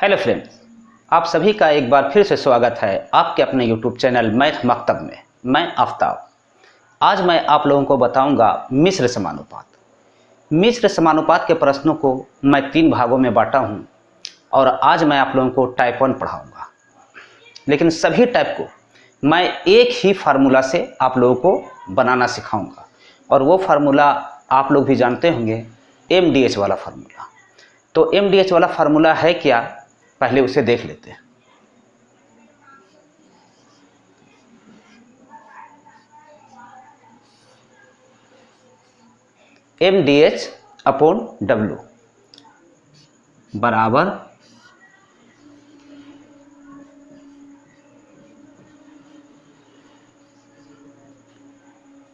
Hello friends, आप सभी का एक बार फिर से स्वागत है आपके अपने यूट्यूब चैनल मैथ मकतब में। मैं आफ्ताब। आज मैं आप लोगों को बताऊंगा मिश्र समानुपात। मिश्र समानुपात के प्रश्नों को मैं 3 भागों में बांटा हूं और आज मैं आप लोगों को टाइप 1 पढ़ाऊंगा, लेकिन सभी टाइप को मैं एक ही फार्मूला से आप लोगों को बनाना सिखाऊंगा और वो फार्मूला आप लोग भी जानते होंगे, MDH वाला फार्मूला। तो MDH वाला फार्मूला है क्या, पहले उसे देख लेते हैं। MDH अपॉन W बराबर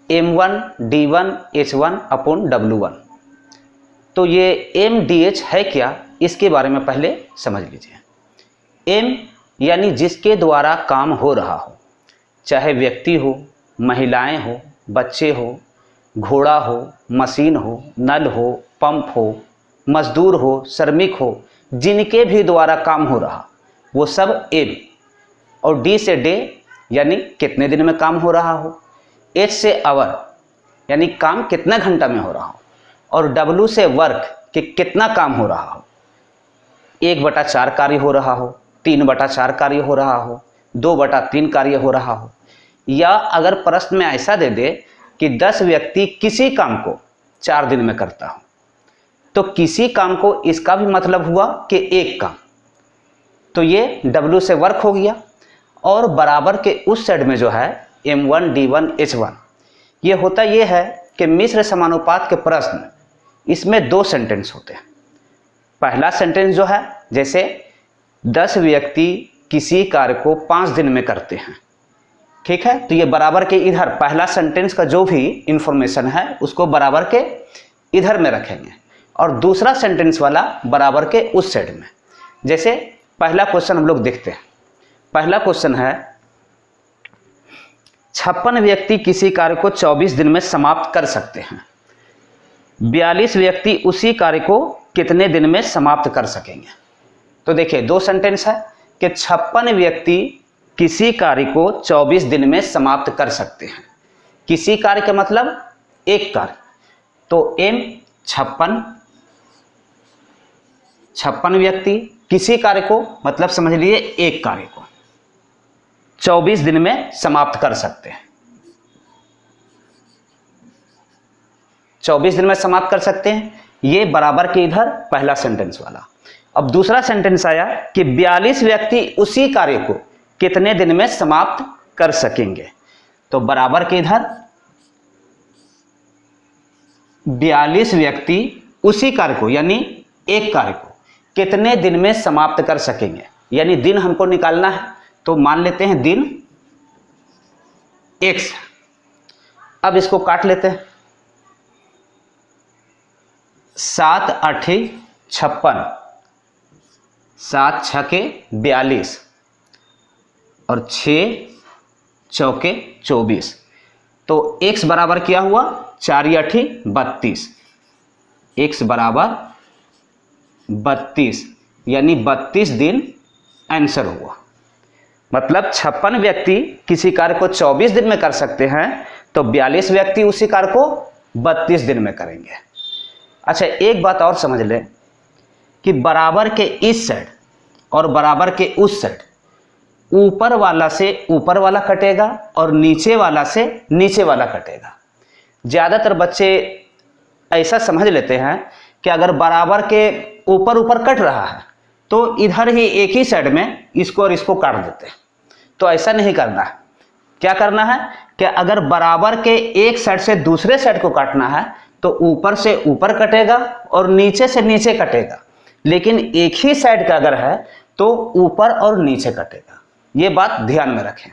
M1 D1 H1 upon W1। तो ये MDH है क्या, इसके बारे में पहले समझ लीजिए। M यानी जिसके द्वारा काम हो रहा हो, चाहे व्यक्ति हो, महिलाएं हो, बच्चे हो, घोड़ा हो, मशीन हो, नल हो, पंप हो, मजदूर हो, श्रमिक हो, जिनके भी द्वारा काम हो रहा वो सब M। और D से डे यानी कितने दिन में काम हो रहा हो, H से आवर यानी काम कितना घंटा में हो रहा हो, और W से वर्क कि कितना काम हो रहा हो, 1/4 कार्य हो रहा हो, 3/4 कार्य हो रहा हो, 2/3 कार्य हो रहा हो। या अगर प्रश्न में ऐसा दे दे कि 10 व्यक्ति किसी काम को 4 दिन में करता हो, तो किसी काम को इसका भी मतलब हुआ कि एक काम। तो ये W से वर्क हो गया। और बराबर के उस साइड में जो है M1 D1 H1, ये होता ये है कि मिश्र समानुपात के प्रश्न इसमें 2 सेंटेंस होते हैं। पहला सेंटेंस जो है, जैसे 10 व्यक्ति किसी कार्य को 5 दिन में करते हैं, ठीक है। तो ये बराबर के इधर पहला सेंटेंस का जो भी इंफॉर्मेशन है उसको बराबर के इधर में रखेंगे और दूसरा सेंटेंस वाला बराबर के उस साइड में। जैसे पहला क्वेश्चन हम लोग देखते हैं। पहला क्वेश्चन है 56 व्यक्ति किसी कार्य को 24 दिन में समाप्त कर सकते हैं, 42 व्यक्ति उसी कार्य को कितने दिन में समाप्त कर सकेंगे। तो देखिए 2 सेंटेंस है कि 56 व्यक्ति किसी कार्य को 24 दिन में समाप्त कर सकते हैं। किसी कार्य का मतलब एक कार्य, तो M 56 व्यक्ति किसी कार्य को मतलब समझ लीजिए एक कार्य को 24 दिन में समाप्त कर सकते हैं। 24 दिन में समाप्त कर सकते हैं, ये बराबर के इधर पहला सेंटेंस वाला। अब दूसरा सेंटेंस आया कि 42 व्यक्ति उसी कार्य को कितने दिन में समाप्त कर सकेंगे। तो बराबर के इधर 42 व्यक्ति उसी कार्य को यानी एक कार्य को कितने दिन में समाप्त कर सकेंगे, यानी दिन हमको निकालना है। तो मान लेते हैं दिन X। अब इसको काट लेते हैं। 7 8 56, 7 6 42 और 6 4 24। तो X बराबर क्या हुआ, 4 8 32। X बराबर 32 यानी 32 दिन आंसर हुआ। मतलब 56 व्यक्ति किसी कार्य को 24 दिन में कर सकते हैं, तो 42 व्यक्ति उसी कार्य को 32 दिन में करेंगे। अच्छा, एक बात और समझ लें कि बराबर के इस साइड और बराबर के उस साइड ऊपर वाला से ऊपर वाला कटेगा और नीचे वाला से नीचे वाला कटेगा। ज़्यादातर बच्चे ऐसा समझ लेते हैं कि अगर बराबर के ऊपर ऊपर कट रहा है तो इधर ही एक ही साइड में इसको और इसको काट देते हैं। तो ऐसा नहीं करना है। क्या करना है कि अगर बराबर के एक साइड से दूसरे साइड को काटना है तो ऊपर से ऊपर कटेगा और नीचे से नीचे कटेगा, लेकिन एक ही साइड का अगर है तो ऊपर और नीचे कटेगा। ये बात ध्यान में रखें।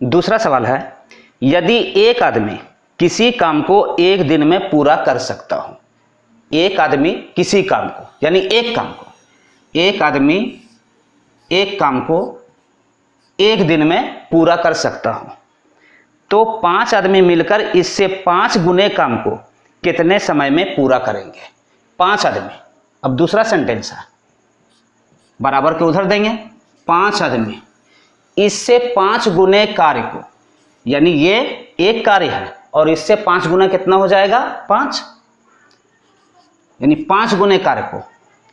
दूसरा सवाल है, यदि एक आदमी किसी काम को एक दिन में पूरा कर सकता हो, एक आदमी किसी काम को यानी एक आदमी एक काम को एक दिन में पूरा कर सकता हो, तो 5 आदमी मिलकर इससे 5 गुने काम को कितने समय में पूरा करेंगे। 5 आदमी अब दूसरा सेंटेंस है, बराबर के उधर देंगे 5 आदमी इससे 5 गुने कार्य को, यानी ये एक कार्य है और इससे 5 गुना कितना हो जाएगा 5, यानी 5 गुने कार्य को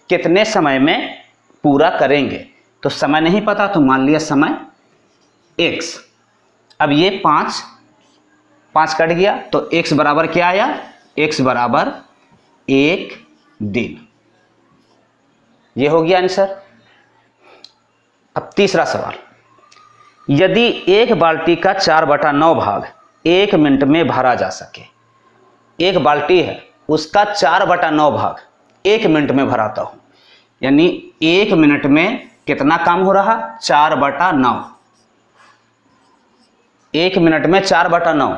कितने समय में पूरा करेंगे। तो समय नहीं पता तो मान लिया समय x। अब ये 5 कट गया तो x बराबर क्या आया, x बराबर 1 दिन। ये हो गया आंसर। अब तीसरा सवाल, यदि एक बाल्टी का 4/9 भाग 1 मिनट में भरा जा सके, एक बाल्टी है उसका 4/9 भाग 1 मिनट में भराता हूं, यानी 1 मिनट में कितना काम हो रहा, 4/9, 1 मिनट में 4/9,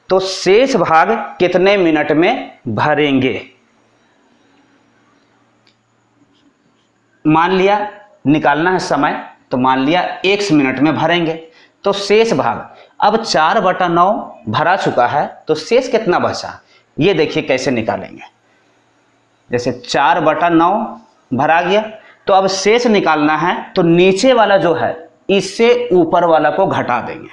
तो शेष भाग कितने मिनट में भरेंगे। मान लिया निकालना है समय, तो मान लिया x मिनट में भरेंगे, तो शेष भाग, अब 4/9 भरा चुका है तो शेष कितना बचा, ये देखिए कैसे निकालेंगे। जैसे 4/9 भरा गया तो अब शेष निकालना है, तो नीचे वाला जो है इससे ऊपर वाला को घटा देंगे।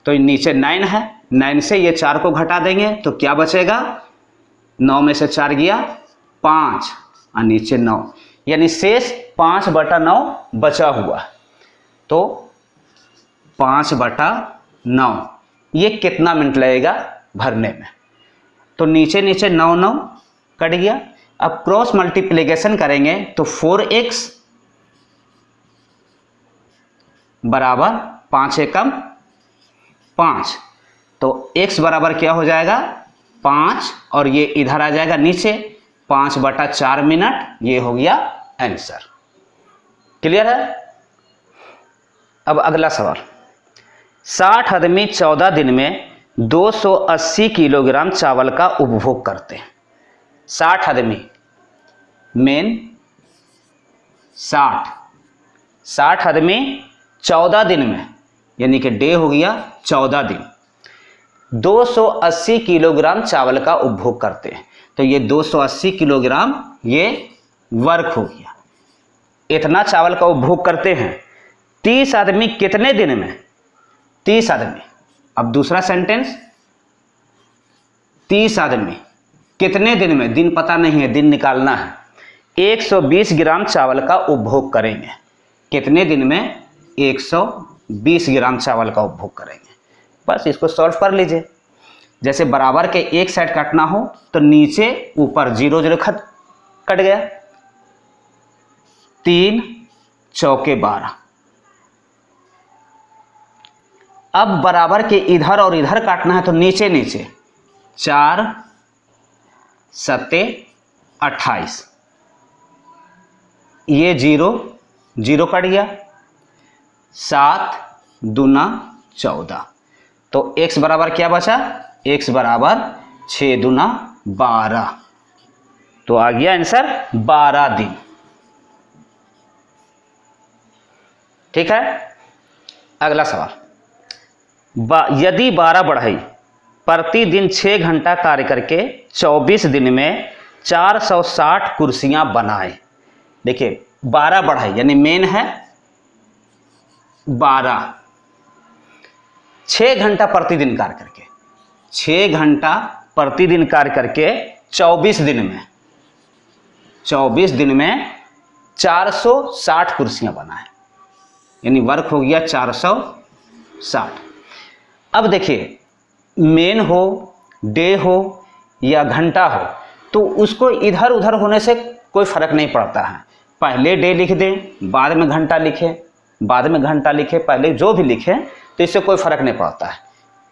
तो नीचे 9 है, 9 से ये 4 को घटा देंगे तो क्या बचेगा, 9 में से 4 गया 5 और नीचे 9, यानी शेष 5/9 बचा हुआ। तो 5/9 ये कितना मिनट लगेगा भरने में। तो नीचे नीचे 9 कट गया। अब क्रॉस मल्टीप्लिकेशन करेंगे तो 4x बराबर 5 एकम 5, तो x बराबर क्या हो जाएगा 5 और ये इधर आ जाएगा नीचे 5/4 मिनट। ये हो गया आंसर। क्लियर है। अब अगला सवाल, 60 आदमी 14 दिन में 280 किलोग्राम चावल का उपभोग करते हैं। 60 आदमी मेन 60 आदमी 14 दिन में, यानी कि डे हो गया 14 दिन, 280 किलोग्राम चावल का उपभोग करते हैं। तो ये 280 किलोग्राम ये वर्क हो गया। इतना चावल का उपभोग करते हैं। 30 आदमी कितने दिन में, 30 आदमी। अब दूसरा सेंटेंस, 30 आदमी कितने दिन में, दिन पता नहीं है, दिन निकालना है। 120 ग्राम चावल का उपभोग करेंगे। कितने दिन में, 120 ग्राम चावल का उपभोग करेंगे। बस इसको सॉल्व कर लीजिए। जैसे बराबर के एक साइड काटना हो तो नीचे ऊपर 0 0 कट गया, 3 चौके 12। अब बराबर के इधर और इधर काटना है तो नीचे नीचे 4 7 28, ये 0 0 कट गया, 7 दूना 14। तो x बराबर क्या बचा, x बराबर 6 दूना 12। तो आ गया आंसर 12 दिन। ठीक है। अगला सवाल, यदि 12 बढ़ई प्रतिदिन 6 घंटा कार्य करके 24 दिन में 460 कुर्सियां बनाए। देखिए 12 बढ़ई यानी मेन है 12, 6 घंटा प्रतिदिन कार्य करके, 6 घंटा प्रतिदिन कार्य करके 24 दिन में 460 कुर्सियां बनाए, यानी वर्क हो गया 460। अब देखिए मेन हो, डे हो या घंटा हो तो उसको इधर उधर होने से कोई फर्क नहीं पड़ता है। पहले डे लिख दें, बाद में घंटा लिखें, बाद में घंटा लिखें, पहले जो भी लिखें तो इससे कोई फर्क नहीं पड़ता है।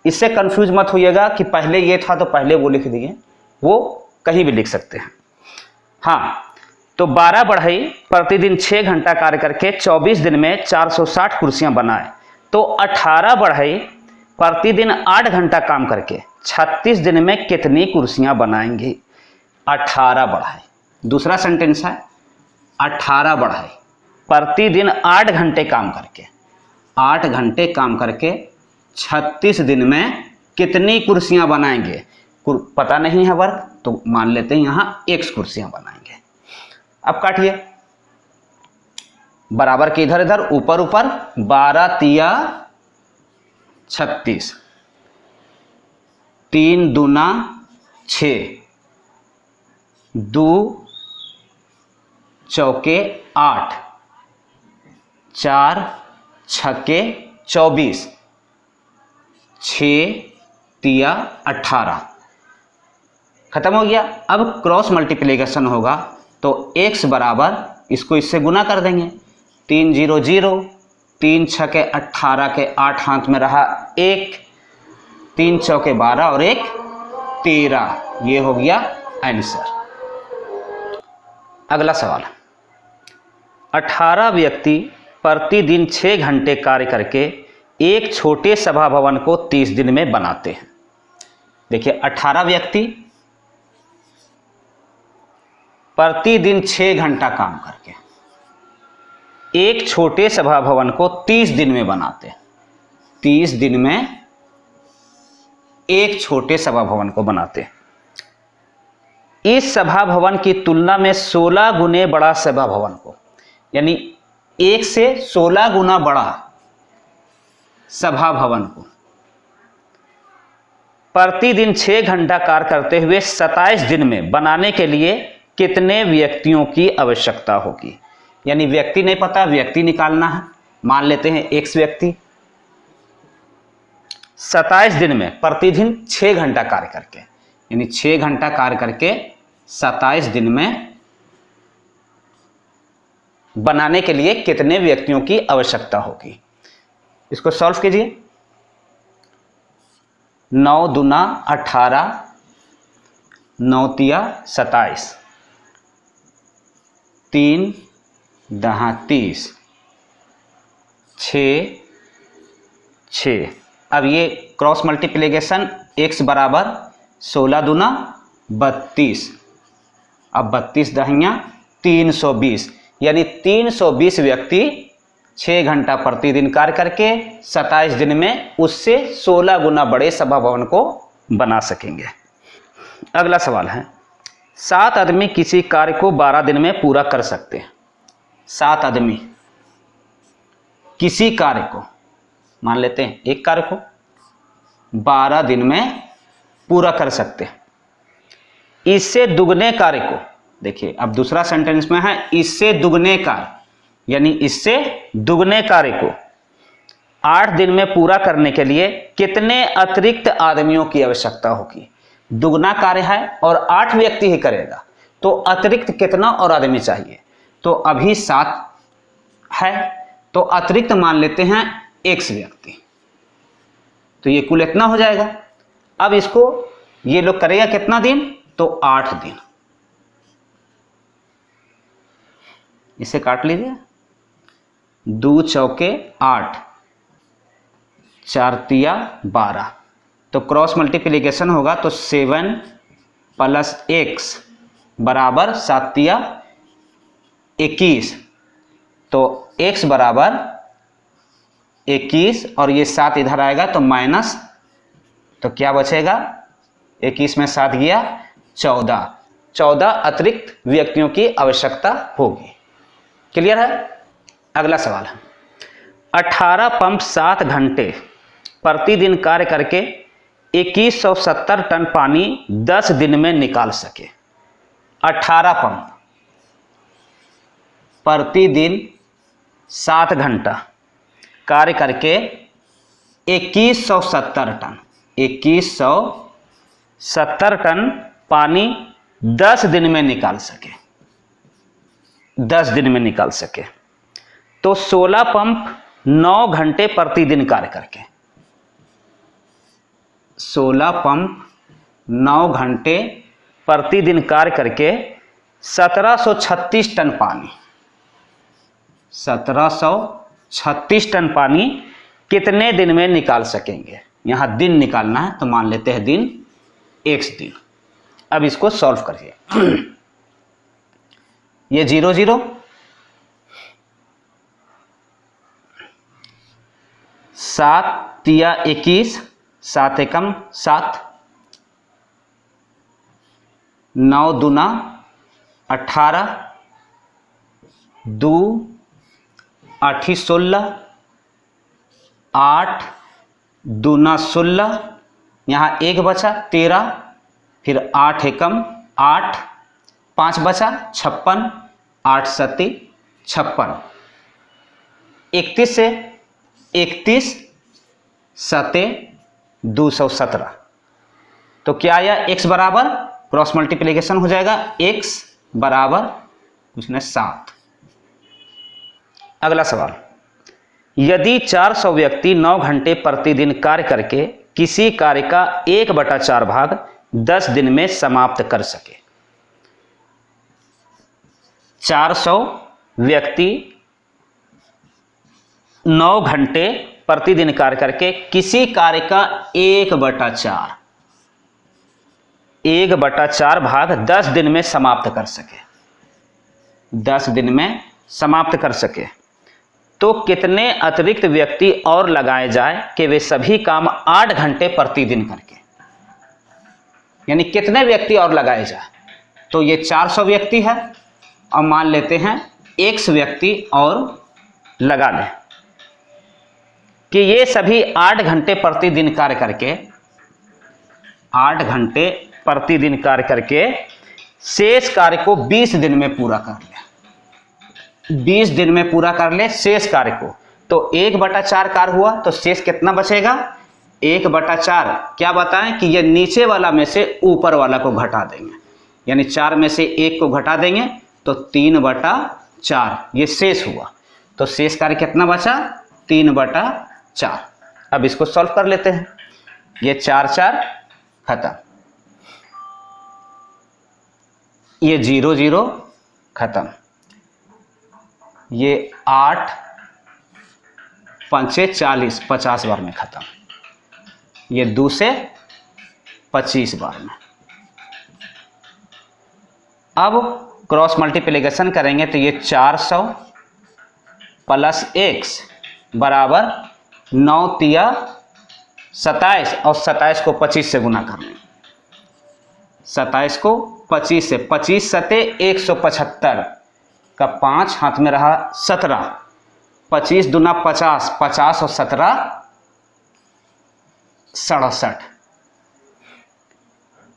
इससे कंफ्यूज मत होइएगा कि पहले ये था तो पहले वो लिख दिए, वो कहीं भी लिख सकते हैं। हाँ, तो 12 बढ़ई प्रतिदिन 6 घंटा कार्य करके 24 दिन में 460 कुर्सियां बनाए। तो 18 बढ़ई प्रतिदिन 8 घंटा काम करके 36 दिन में कितनी कुर्सियां बनाएंगे। 18 बढ़ई, दूसरा सेंटेंस है 18 बढ़ई प्रतिदिन 8 घंटे काम करके, 8 घंटे काम करके 36 दिन में कितनी कुर्सियां बनाएंगे। पता नहीं है वर्क, तो मान लेते हैं यहाँ x कुर्सियां बनाएंगे। अब काटिए, बराबर के इधर इधर, ऊपर ऊपर, 12 तिया 36, 3 दूना 6, 2 चौके 8, 4 छक्के 24, 6 तिया 18। खत्म हो गया। अब क्रॉस मल्टीप्लिकेशन होगा तो x बराबर, इसको इससे गुना कर देंगे, 3 0 0, 3 छक्के 18 के 8 हाथ में रहा 1, 3 चौके 12 और 1 13। ये हो गया आंसर। अगला सवाल, 18 व्यक्ति प्रतिदिन 6 घंटे कार्य करके एक छोटे सभा भवन को 30 दिन में बनाते हैं। देखिए 18 व्यक्ति प्रतिदिन 6 घंटा काम करके एक छोटे सभा भवन को 30 दिन में बनाते हैं। 30 दिन में एक छोटे सभा भवन को बनाते हैं। इस सभा भवन की तुलना में 16 गुने बड़ा सभा भवन को, यानी 1 से 16 गुना बड़ा सभा भवन को प्रतिदिन 6 घंटा कार्य करते हुए 27 दिन में बनाने के लिए कितने व्यक्तियों की आवश्यकता होगी। यानी व्यक्ति नहीं पता, व्यक्ति निकालना है। मान लेते हैं x व्यक्ति 27 दिन में प्रतिदिन 6 घंटा कार्य करके, यानी 6 घंटा कार्य करके 27 दिन में बनाने के लिए कितने व्यक्तियों की आवश्यकता होगी। इसको सॉल्व कीजिए। 9 दूना 18, 9 तिया 27, 3 दहा 30, 6 6। अब ये क्रॉस मल्टीप्लिकेशन, x बराबर 16 दूना 32, अब 32 दहिया 320, यानी 320 व्यक्ति 6 घंटा प्रतिदिन कार्य करके 27 दिन में उससे 16 गुना बड़े सभा भवन को बना सकेंगे। अगला सवाल है, 7 आदमी किसी कार्य को 12 दिन में पूरा कर सकते हैं। 7 आदमी किसी कार्य को, मान लेते हैं एक कार्य को 12 दिन में पूरा कर सकते हैं। इससे दुगने कार्य को, देखिए अब दूसरा सेंटेंस में है इससे दुगने कार्य, यानी इससे दुगने कार्य को 8 दिन में पूरा करने के लिए कितने अतिरिक्त आदमियों की आवश्यकता होगी। दुगना कार्य है और 8 व्यक्ति ही करेगा, तो अतिरिक्त कितना और आदमी चाहिए। तो अभी 7 है, तो अतिरिक्त मान लेते हैं x व्यक्ति, तो ये कुल इतना हो जाएगा। अब इसको ये लोग करेगा कितना दिन, तो 8 दिन। इसे काट लीजिए, 2 चौके 8, 4 तिया 12, तो क्रॉस मल्टीप्लिकेशन होगा तो 7 + x बराबर 7 तिया 21, तो x बराबर 21 और ये 7 इधर आएगा तो माइनस, तो क्या बचेगा, 21 में 7 गया 14। 14 अतिरिक्त व्यक्तियों की आवश्यकता होगी। क्लियर है। अगला सवाल है, 18 पंप 7 घंटे प्रतिदिन कार्य करके 2170 टन पानी 10 दिन में निकाल सके। 18 पंप प्रतिदिन 7 घंटा कार्य करके 2170 टन, 2170 टन पानी 10 दिन में निकाल सके, 10 दिन में निकाल सके। तो 16 पंप 9 घंटे प्रतिदिन कार्य करके, 16 पंप 9 घंटे प्रतिदिन कार्य करके 1736 टन पानी, 1736 टन पानी कितने दिन में निकाल सकेंगे। यहां दिन निकालना है तो मान लेते हैं दिन, x दिन। अब इसको सॉल्व करिए। ये 0 0, 7 तिया 21, 7 एकम 7, 9 दूना 18, 2 8 16, 8 दूना 16, यहाँ 1 बचा 13, फिर 8 एकम 8, 5 बचा 56, 8 सत्ती 56, 31 से 31 सते 217। तो क्या आया, x बराबर क्रॉस मल्टीप्लिकेशन हो जाएगा, x बराबर कुछ नहीं 7। अगला सवाल, यदि 400 व्यक्ति 9 घंटे प्रतिदिन कार्य करके किसी कार्य का 1/4 भाग 10 दिन में समाप्त कर सके। 400 व्यक्ति 9 घंटे प्रतिदिन कार्य करके किसी कार्य का 1/4 भाग 10 दिन में समाप्त कर सके, 10 दिन में समाप्त कर सके, तो कितने अतिरिक्त व्यक्ति और लगाए जाए कि वे सभी काम 8 घंटे प्रतिदिन करके, यानी कितने व्यक्ति और लगाए जाए। तो ये 400 व्यक्ति है और मान लेते हैं x व्यक्ति और लगा लें कि ये सभी 8 घंटे प्रतिदिन कार्य करके, 8 घंटे प्रतिदिन कार्य करके शेष कार्य को 20 दिन में पूरा कर ले, 20 दिन में पूरा कर ले शेष कार्य को। तो 1/4 कार्य हुआ तो शेष कितना बचेगा, 1/4। क्या बताएं कि ये नीचे वाला में से ऊपर वाला को घटा देंगे, यानी 4 में से 1 को घटा देंगे तो 3/4 ये शेष हुआ। तो शेष कार्य कितना बचा, 3/4। अब इसको सॉल्व कर लेते हैं। ये 4 4 खत्म, ये 0 0 खत्म, ये 8 5 40, 50 बार में खत्म, ये 2 से 25 बार में। अब क्रॉस मल्टीप्लिकेशन करेंगे तो ये 400 प्लस x बराबर 9 तिया 27, और 27 को 25 से गुना कर लें, 27 को 25 से, 25 सते 175 का 5 हाथ में रहा 17, 25 दूना 50, 50 और 17 67।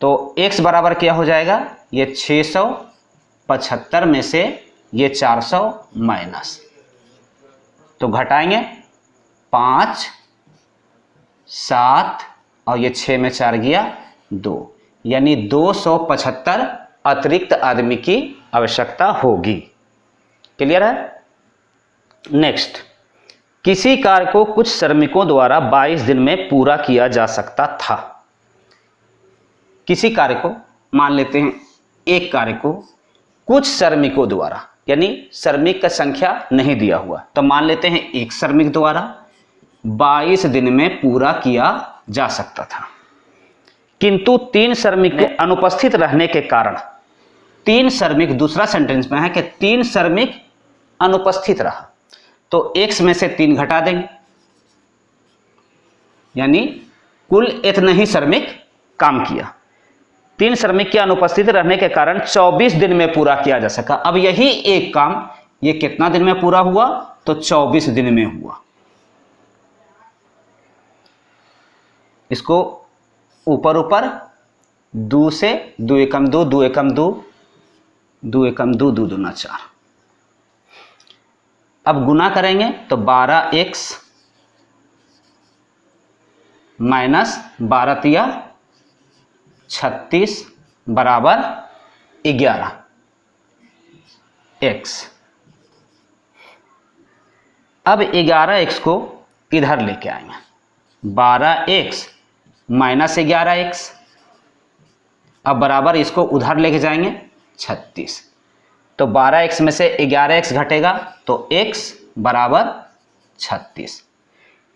तो x बराबर क्या हो जाएगा, ये 675 में से ये 400 माइनस, तो घटाएंगे 5 7 और ये 6 में 4 गया 2, यानी 275 अतिरिक्त आदमी की आवश्यकता होगी। क्लियर है। नेक्स्ट, किसी कार्य को कुछ श्रमिकों द्वारा 22 दिन में पूरा किया जा सकता था। किसी कार्य को, मान लेते हैं एक कार्य को कुछ श्रमिकों द्वारा, यानी श्रमिक का संख्या नहीं दिया हुआ, तो मान लेते हैं एक श्रमिक द्वारा 22 दिन में पूरा किया जा सकता था, किंतु 3 श्रमिक के अनुपस्थित रहने के कारण, 3 श्रमिक, दूसरा सेंटेंस में है कि 3 श्रमिक अनुपस्थित रहा, तो x में से 3 घटा देंगे, यानी कुल इतना ही श्रमिक काम किया। 3 श्रमिक के अनुपस्थित रहने के कारण 24 दिन में पूरा किया जा सका। अब यही एक काम ये कितना दिन में पूरा हुआ, तो 24 दिन में हुआ। इसको ऊपर ऊपर 2 से 2 एकम 2, 2 एकम 2, 2 एकम 2, 2 दूना 4। अब गुना करेंगे तो 12x माइनस 12 तिया 36 बराबर 11x। अब 11x को इधर लेके आएंगे, 12x माइनस 11x, अब बराबर इसको उधर लेके जाएंगे 36, तो 12x में से 11x घटेगा तो x बराबर 36।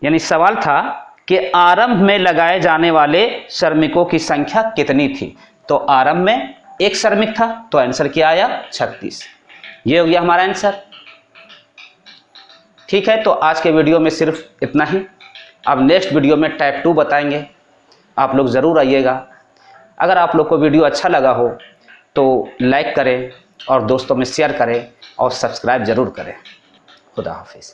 यानी सवाल था कि आरंभ में लगाए जाने वाले श्रमिकों की संख्या कितनी थी, तो आरंभ में एक श्रमिक था, तो आंसर क्या आया 36। ये हो गया हमारा आंसर। ठीक है, तो आज के वीडियो में सिर्फ इतना ही। अब नेक्स्ट वीडियो में टाइप 2 बताएंगे, आप लोग ज़रूर आइएगा। अगर आप लोग को वीडियो अच्छा लगा हो तो लाइक करें, और दोस्तों में शेयर करें और सब्सक्राइब ज़रूर करें। खुदा हाफिज़।